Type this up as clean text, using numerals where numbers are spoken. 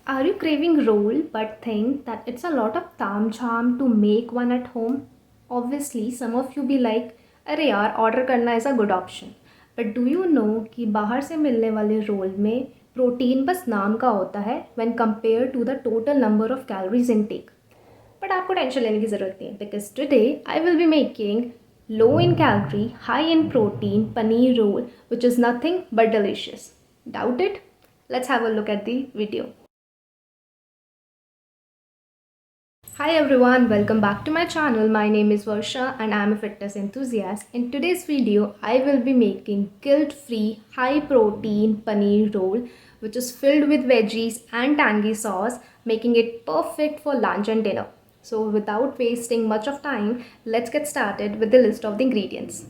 Are you craving roll but think that it's a lot of ताम झाम to make one at home? Obviously, some of you be like, अरे यार order करना is a good option. But do you know कि बाहर से मिलने वाले रोल में प्रोटीन बस नाम का होता है when compared to the total number of calories intake? But आपको टेंशन लेने की ज़रूरत नहीं है because today I will be making low in calorie, high in protein paneer roll which is nothing but delicious. Doubt it? Let's have a look at the video. Hi everyone, welcome back to my channel. My name is Varsha and I am a fitness enthusiast. In today's video, I will be making guilt-free, high-protein paneer roll which is filled with veggies and tangy sauce, making it perfect for lunch and dinner. So without wasting much of time, let's get started with the list of the ingredients.